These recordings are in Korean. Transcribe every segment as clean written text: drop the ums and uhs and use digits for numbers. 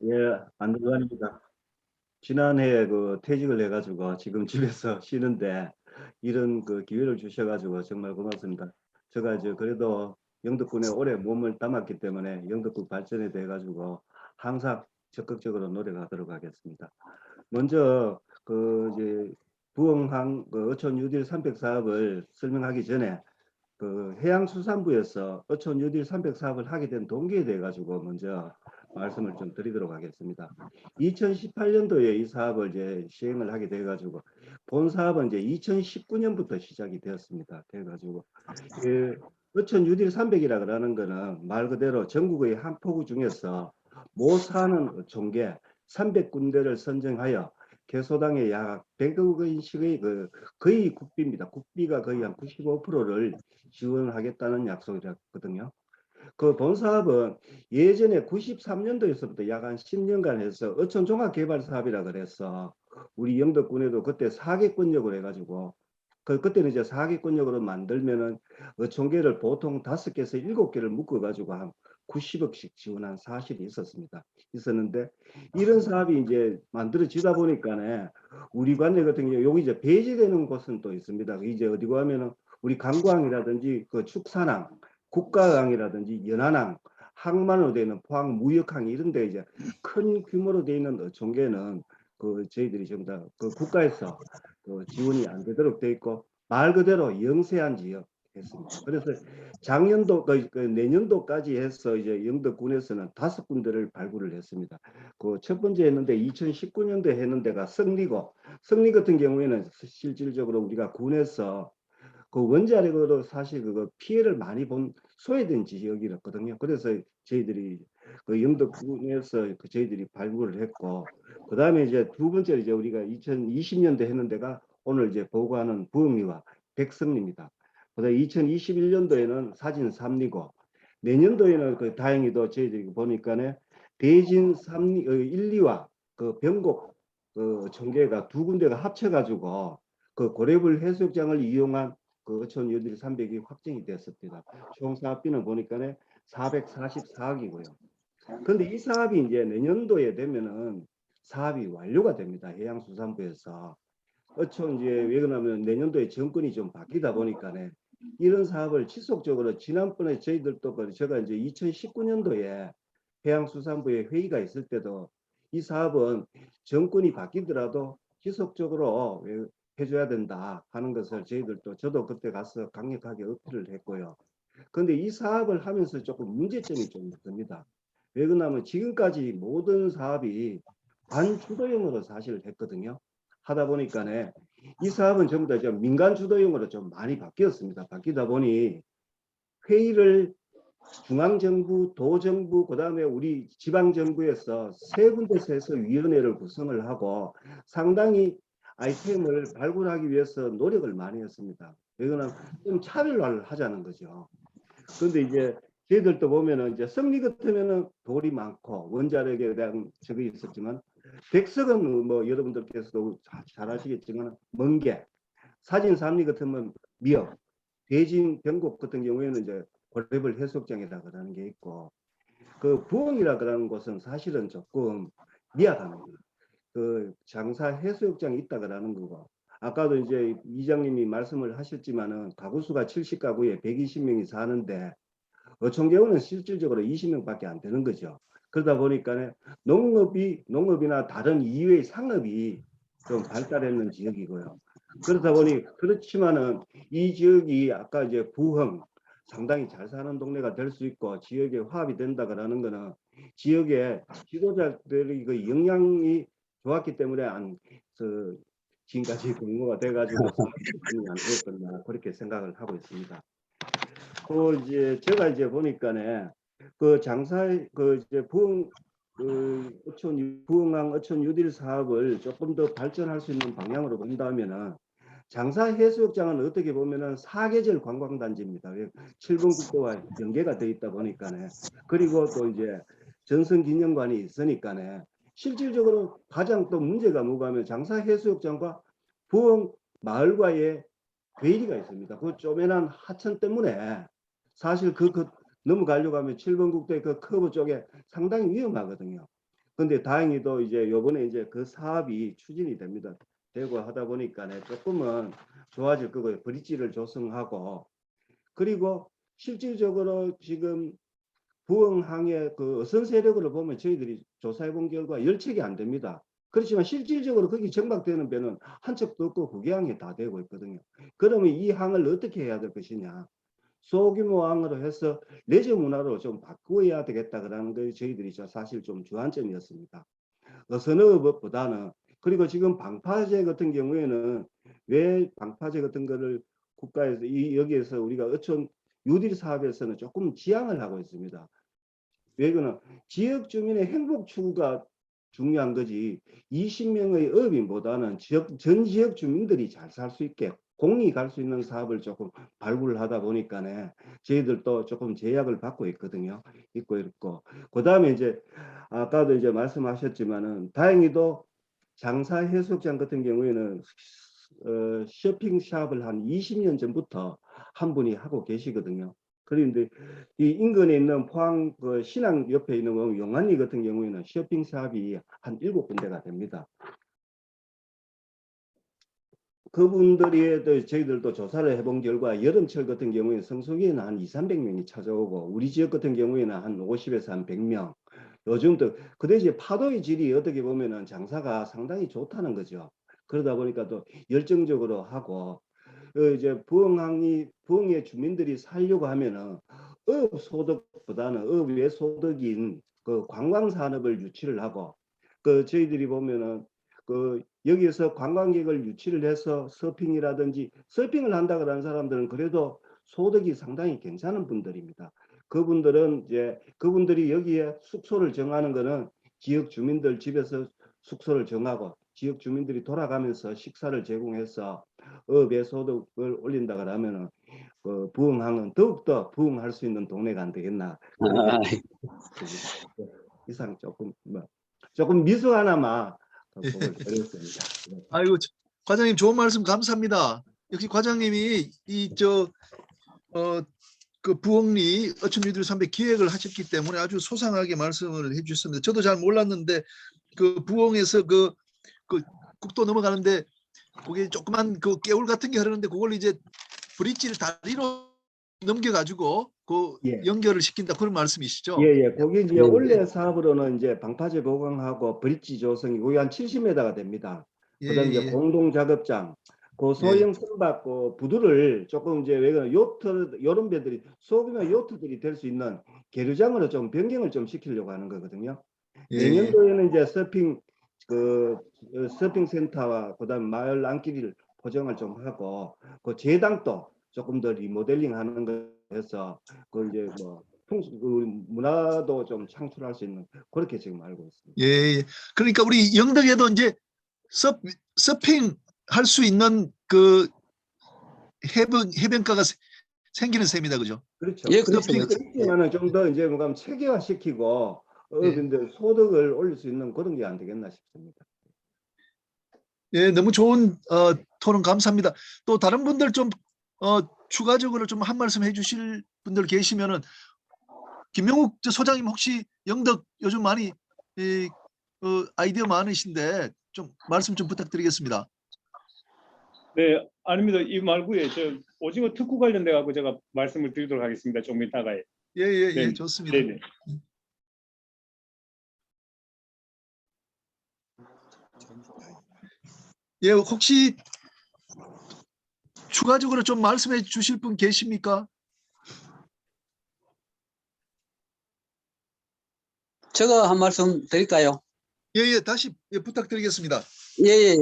예, 안들관입니다. 지난해 그 퇴직을 해가지고 지금 집에서 쉬는데 이런 그 기회를 주셔가지고 정말 고맙습니다. 제가 이제 그래도 영덕군에 오래 몸을 담았기 때문에 영덕군 발전에 대해 가지고 항상 적극적으로 노력하도록 하겠습니다. 먼저 그 이제 부흥항 그 어촌 뉴딜 300 사업을 설명하기 전에 그 해양수산부에서 어촌 뉴딜 300 사업을 하게 된 동기에 대해 가지고 먼저 말씀을 좀 드리도록 하겠습니다. 2018년도에 이 사업을 이제 시행을 하게 돼 가지고 본 사업은 이제 2019년부터 시작이 되었습니다. 그래 가지고 그 어촌 뉴딜 300이라 그러는 거는 말 그대로 전국의 한 포구 중에서 못 사는 종계 300군데를 선정하여 개소당의 약 100억 원씩의 그 거의 국비입니다. 국비가 거의 한 95%를 지원하겠다는 약속이었거든요. 그 본사업은 예전에 93년도에서부터 약 한 10년간 해서 어촌 종합개발 사업이라 그래서 우리 영덕군에도 그때 사개권역으로 해가지고 그때는 이제 사기권역으로 만들면은 어촌계를 보통 5개에서 7개를 묶어가지고 한 90억씩 지원한 사실이 있었는데 이런 사업이 이제 만들어지다 보니까네 우리 관내 같은 경우 여기 이제 배제되는 곳은 또 있습니다. 이제 어디고 하면은 우리 강구항이라든지 그 축산항, 국가항이라든지 연안항, 항만으로 되어 있는 포항 무역항 이런 데 이제 큰 규모로 되어 있는 어촌계는 그 저희들이 전부 다 그 국가에서 그 지원이 안 되도록 돼 있고 말 그대로 영세한 지역 했습니다. 그래서 작년도 그 내년도까지 해서 이제 영덕군에서는 5군데를 발굴을 했습니다. 그 첫 번째 했는데 2019년도에 했는 데가 성리고 성리 같은 경우에는 실질적으로 우리가 군에서 그 원자력으로 사실 그거 피해를 많이 본 소외된 지역이었거든요. 그래서 저희들이 그 영덕군에서 그 저희들이 발굴을 했고 그 다음에 이제 두 번째 이제 우리가 2020년도 했는 데가 오늘 이제 보고하는 부흥리와 백성리입니다. 그다음 2021년도에는 사진 삼리고 내년도에는 그 다행히도 저희들이 보니까는 대진 삼리 1, 2와 그 병곡 그 전개가 두 군데가 합쳐가지고 그 고래불 해수욕장을 이용한 그 어촌 유들 300이 확정이 됐습니다. 총 사업비는 보니까 444억이고요. 그런데 이 사업이 이제 내년도에 되면은 사업이 완료가 됩니다. 해양수산부에서. 어촌 이제 왜 그러냐면 내년도에 정권이 좀 바뀌다 보니까네 이런 사업을 지속적으로 지난번에 저희들도 제가 이제 2019년도에 해양수산부에 회의가 있을 때도 이 사업은 정권이 바뀌더라도 지속적으로 해줘야 된다 하는 것을 저희들도 저도 그때 가서 강력하게 어필을 했고요. 그런데 이 사업을 하면서 조금 문제점이 좀 있습니다. 왜 그러냐면 지금까지 모든 사업이 관주도형으로 사실 했거든요. 하다 보니까 이 사업은 전부 다 좀 민간 주도형으로 좀 많이 바뀌었습니다. 바뀌다 보니 회의를 중앙정부, 도정부, 그다음에 우리 지방정부에서 세 군데서 해서 위원회를 구성을 하고 상당히 아이템을 발굴하기 위해서 노력을 많이 했습니다. 이거는 좀 차별화를 하자는 거죠. 그런데 이제 저희들도 보면은 이제 성리 같으면은 돌이 많고 원자력에 대한 적이 있었지만 백석은 뭐 여러분들께서도 잘 아시겠지만 먼게 사진 삼리 같으면 미역 대진 경곡 같은 경우에는 이제 고래벌 해수욕장이라고 하는 게 있고 그 부엉이라 그러는 곳은 사실은 조금 미약합니다. 그 장사 해수욕장이 있다 그러는 거고 아까도 이제 이장님이 말씀을 하셨지만은 가구 수가 70가구에 120명이 사는데 어촌계원은 실질적으로 20명밖에 안 되는 거죠. 그러다 보니까 농업이나 다른 이외의 상업이 좀 발달했는 지역이고요. 그러다 보니 그렇지만은 이 지역이 아까 이제 부흥 상당히 잘 사는 동네가 될 수 있고 지역에 화합이 된다라는 거는 지역의 지도자들의 그 영향이 좋았기 때문에 그 지금까지 공모가 돼가지고 사업이 안 되었구나 그렇게 생각을 하고 있습니다. 그 이제 제가 이제 보니까네 그 장사 그 이제 부흥 그 어촌 부흥항 어촌 뉴딜 사업을 조금 더 발전할 수 있는 방향으로 본다면은 장사 해수욕장은 어떻게 보면은 사계절 관광단지입니다. 칠봉국도와 연계가 돼 있다 보니까네 그리고 또 이제 전성기념관이 있으니까네 실질적으로 가장 또 문제가 뭐가 하면 장사 해수욕장과 부흥 마을과의 괴리가 있습니다. 그 쪼매난 하천 때문에 사실 넘어가려고 하면 7번 국도의 그 커브 쪽에 상당히 위험하거든요. 근데 다행히도 이제 요번에 이제 그 사업이 추진이 됩니다. 되고 하다 보니까 조금은 좋아질 거고요. 브릿지를 조성하고, 그리고 실질적으로 지금 부흥항의 그 어선 세력을 보면 저희들이 조사해 본 결과 열척이 안 됩니다. 그렇지만 실질적으로 거기 정박되는 배는 한 척도 없고 국외항이 다 되고 있거든요. 그러면 이 항을 어떻게 해야 될 것이냐. 소규모 항으로 해서 레저 문화로 좀 바꾸어야 되겠다라는 게 저희들이 사실 좀 주안점이었습니다. 어선업보다는. 그리고 지금 방파제 같은 경우에는 왜 방파제 같은 거를 국가에서 여기에서 우리가 어촌 유딜 사업에서는 조금 지양을 하고 있습니다. 왜 그러나 지역 주민의 행복 추구가 중요한 거지 20명의 업인보다는 전 지역 주민들이 잘 살 수 있게 공이 갈 수 있는 사업을 조금 발굴을 하다 보니까 저희들도 조금 제약을 받고 있거든요. 있고 그 다음에 이제 아까도 이제 말씀하셨지만은 다행히도 장사 해수욕장 같은 경우에는 쇼핑샵을 한 20년 전부터 한 분이 하고 계시거든요. 그런데 이 인근에 있는 포항 그 신항 옆에 있는 용안리 같은 경우에는 쇼핑샵이 한 7군데가 됩니다. 그분들이 저희들도 조사를 해본 결과 여름철 같은 경우에 성수기에는 한 200~300명이 찾아오고 우리 지역 같은 경우에는 한 50에서 한 100명. 요즘도 그 대신 파도의 질이 어떻게 보면은 장사가 상당히 좋다는 거죠. 그러다 보니까 또 열정적으로 하고 이제 부흥의 주민들이 살려고 하면은 업 소득보다는 업 외 소득인 그 관광 산업을 유치를 하고 그 저희들이 보면은 그 여기에서 관광객을 유치를 해서 서핑을 한다 그러는 사람들은 그래도 소득이 상당히 괜찮은 분들입니다. 그분들이 여기에 숙소를 정하는 거는 지역 주민들 집에서 숙소를 정하고 지역 주민들이 돌아가면서 식사를 제공해서 업의 소득을 올린다 그러면은 그 부흥항은 더욱더 부흥할 수 있는 동네가 안 되겠나. 이상 조금 미소 하나만 보고 드렸습니다. 아이고, 과장님 좋은 말씀 감사합니다. 역시 과장님이 그 부흥리 어촌 유들 선배 기획을 하셨기 때문에 아주 소상하게 말씀을 해주셨습니다. 저도 잘 몰랐는데 그 부흥에서 그 국도 넘어가는데 거기 조그만 그 개울 같은 게 흐르는데 그걸 이제 브릿지를 다리로 넘겨가지고 그 예. 연결을 시킨다 그런 말씀이시죠? 예. 거기 이제 원래 사업으로는 이제 방파제 보강하고 브릿지 조성이 거기 한 70m가 됩니다. 그다음 이제 공동 작업장, 그 소형 선박 그 부두를 조금 이제 왜 요트 이런 배들이 소규모 요트들이 될 수 있는 계류장으로 좀 변경을 좀 시키려고 하는 거거든요. 내년도에는 이제 서핑 센터와 그다음 마을 안길을 포장을 좀 하고 그 제당도 조금 더 리모델링하는 거에서 그 이제 뭐 문화도 좀 창출할 수 있는 그렇게 지금 알고 있습니다. 예. 그러니까 우리 영덕에도 이제 서핑 할 수 있는 그 해변가가 생기는 셈이다, 그죠? 그렇죠. 예, 그렇죠. 그렇지만은 좀 더 이제 뭔가 체계화시키고 근데 소득을 올릴 수 있는 그런 게 안 되겠나 싶습니다. 예, 너무 좋은 토론 감사합니다. 또 다른 분들 좀 추가적으로 좀 한 말씀 해주실 분들 계시면은 김명욱 소장님 혹시 영덕 요즘 많이 아이디어 많으신데 좀 말씀 좀 부탁드리겠습니다. 네, 아닙니다. 이 말고에 저 오징어 특구 관련돼 갖고 제가 말씀을 드리도록 하겠습니다. 좀 이따가에. 예, 네. 좋습니다. 네네. 예, 혹시 추가적으로 좀 말씀해 주실 분 계십니까? 제가 한 말씀 드릴까요? 예, 다시 부탁드리겠습니다. 예.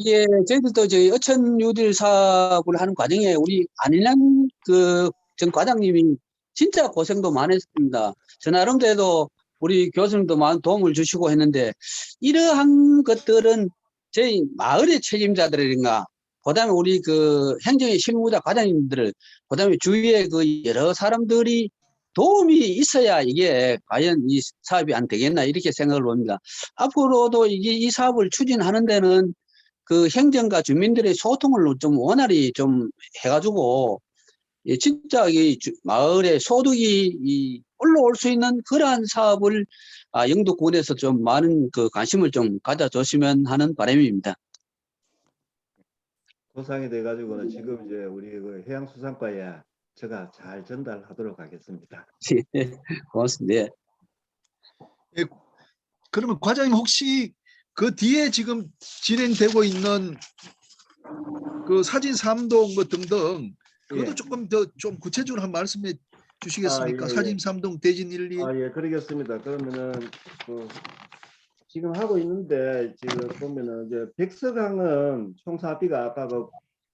예, 저희들도 저희 어촌 뉴딜 사업을 하는 과정에 우리 안일란 전 과장님이 진짜 고생도 많았습니다. 저 나름대로 우리 교수님도 많은 도움을 주시고 했는데 이러한 것들은 저희 마을의 책임자들인가, 그다음에 우리 그 행정의 실무자 과장님들, 그다음에 주위에 그 여러 사람들이 도움이 있어야 이게 과연 이 사업이 안 되겠나 이렇게 생각을 봅니다. 앞으로도 이 사업을 추진하는 데는 그 행정과 주민들의 소통을 좀 원활히 좀 해가지고 진짜 이 마을의 소득이 올라올 수 있는 그러한 사업을 영도군에서 좀 많은 그 관심을 좀 가져주시면 하는 바람입니다. 보상이 돼가지고는 지금 이제 우리 그 해양수산과에 제가 잘 전달하도록 하겠습니다. 고맙습니다. 예. 예, 그러면 과장님 혹시 그 뒤에 지금 진행되고 있는 그 사진 3동 뭐 등등 그것도 예. 조금 더 좀 구체적으로 한 말씀해 주시겠습니까? 예, 예. 사진 3동 대진 1, 2. 예, 그러겠습니다. 그러면은 그 지금 하고 있는데 지금 보면은 이제 백서강은 총 사비가 아까 그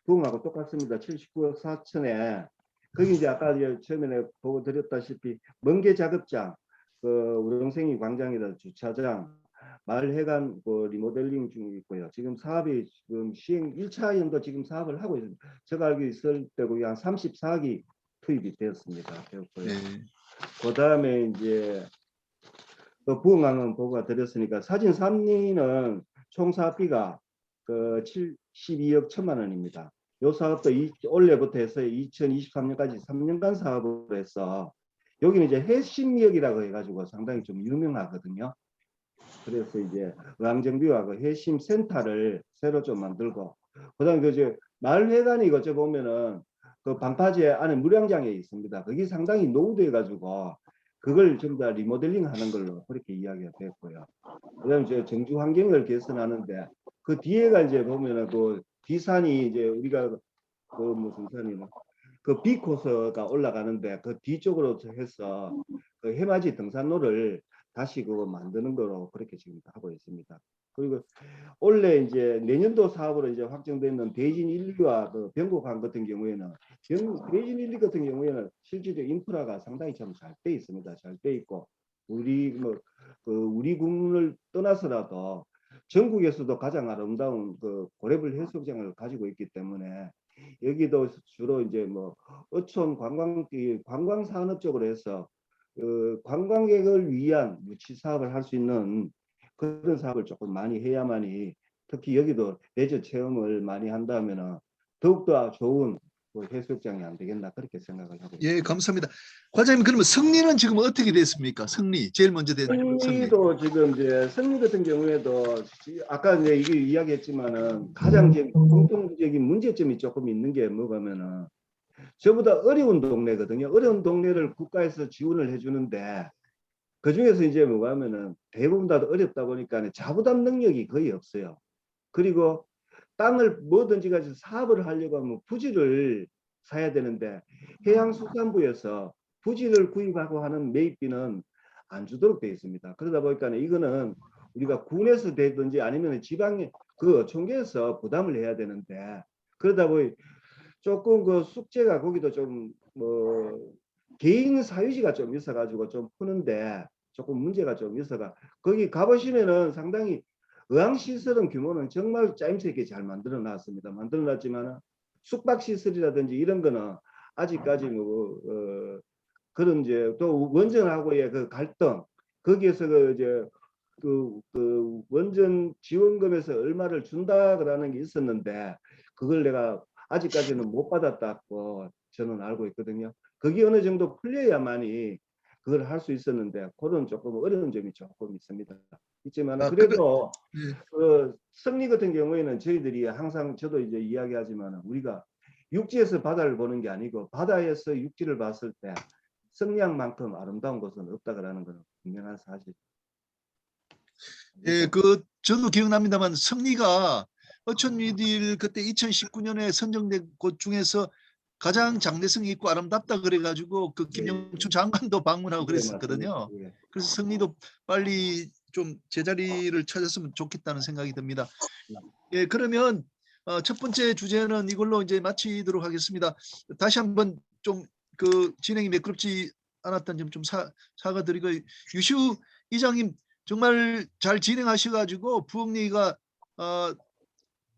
부흥하고 똑같습니다. 79억 4천에 거기 이제 아까 이제 처음에 보고 드렸다시피 먼개 작업장, 그 우렁생이 광장이다 주차장, 마을 해관 그 리모델링 중에 있고요. 지금 사업이 지금 시행 1차 연도 지금 사업을 하고 있습니다. 제가 알고 있을 때 거의 한 34기 투입이 되었습니다. 되었고요. 네. 그 다음에 이제 그 부흥항은 보고가 드렸으니까 사진 3리는 총 사업비가 그 72억 1천만 원입니다. 이 사업도 올해부터 해서 2023년까지 3년간 사업을 해서 여기는 이제 해심역이라고 해가지고 상당히 좀 유명하거든요. 그래서 이제 의왕정비와 그 해심 센터를 새로 좀 만들고, 그다음에 그 이제 마을회관이 어째 보면은 그 방파제 안에 물양장에 있습니다. 거기 상당히 노후돼가지고 그걸 전부 다 리모델링하는 걸로 그렇게 이야기가 됐고요. 그다음에 이제 정주 환경을 개선하는데 그 뒤에가 이제 보면은 그 뒤산이 이제 우리가 그 무슨 산이나 그 비코스가 올라가는데 그 뒤쪽으로 해서 그 해맞이 등산로를 다시 그거 만드는 거로 그렇게 지금 하고 있습니다. 그리고 원래 이제 내년도 사업으로 이제 확정되는 대진 1, 2와 그 병곡항 같은 경우에는 대진 1, 2 같은 경우에는 실질적 인프라가 상당히 좀 잘 돼 있습니다. 잘 돼 있고 우리 그 우리 군을 떠나서라도 전국에서도 가장 아름다운 그 고래벌 해수욕장을 가지고 있기 때문에 여기도 주로 이제 뭐 어촌 관광 산업 쪽으로 해서 관광객을 위한 유치 사업을 할 수 있는 그런 사업을 조금 많이 해야만이, 특히 여기도 레저 체험을 많이 한다면은 더욱더 좋은 그 해수욕장이 안 되겠나 그렇게 생각을 하고 있습니다. 예, 감사합니다. 과장님 그러면 승리는 지금 어떻게 됐습니까? 승리 제일 먼저 된 승리. 승리도 지금 이제 승리 같은 경우에도 아까 이제 이게 이야기했지만은 가장 공통적인 문제점이 조금 있는 게 뭐냐면은 저보다 어려운 동네거든요. 어려운 동네를 국가에서 지원을 해주는데 그 중에서 이제 뭐냐면은 대부분 다 어렵다 보니까 자부담 능력이 거의 없어요. 그리고 땅을 뭐든지 가지고 사업을 하려고 하면 부지를 사야 되는데 해양수산부에서 부지를 구입하고 하는 매입비는 안 주도록 되어 있습니다. 그러다 보니까 이거는 우리가 군에서 되든지 아니면 지방의 그 총계에서 부담을 해야 되는데, 그러다 보니 조금 그 숙제가 거기도 좀 뭐 개인 사유지가 좀 있어가지고 좀 푸는데 조금 문제가 좀 있어가, 거기 가보시면은 상당히 의왕시설은 규모는 정말 짜임새 잘 만들어 놨습니다. 만들어 놨지만 숙박시설이라든지 이런 거는 아직까지 그런 이제 또 원전하고의 그 갈등, 거기에서 그 이제 그 원전 지원금에서 얼마를 준다라는 게 있었는데 그걸 내가 아직까지는 못 받았다고 저는 알고 있거든요. 그게 어느 정도 풀려야만이 그걸 할 수 있었는데 그런 조금 어려운 점이 조금 있습니다. 있지만 그래도 그 승리 같은 경우에는 저희들이 항상 저도 이제 이야기하지만 우리가 육지에서 바다를 보는 게 아니고 바다에서 육지를 봤을 때 승리양만큼 아름다운 곳은 없다라는 것은 분명한 사실. 예, 그 저도 기억납니다만 승리가 어촌위딜 그때 2019년에 선정된 곳 중에서 가장 장래성이 있고 아름답다 그래가지고 그 김영춘 장관도 방문하고 그랬었거든요. 예. 그래서 승리도 빨리 좀 제자리를 찾았으면 좋겠다는 생각이 듭니다. 예, 그러면 첫 번째 주제는 이걸로 이제 마치도록 하겠습니다. 다시 한번 좀 그 진행이 매끄럽지 않았던 점 좀 사과드리고, 유시우 이장님 정말 잘 진행하셔가지고 부흥리가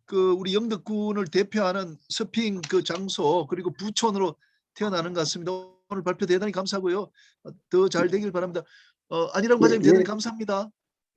그 우리 영덕군을 대표하는 서핑 그 장소 그리고 부촌으로 태어나는 것 같습니다. 오늘 발표 대단히 감사하고요. 더 잘 되길 바랍니다. 안일환 과장님 대단히 감사합니다.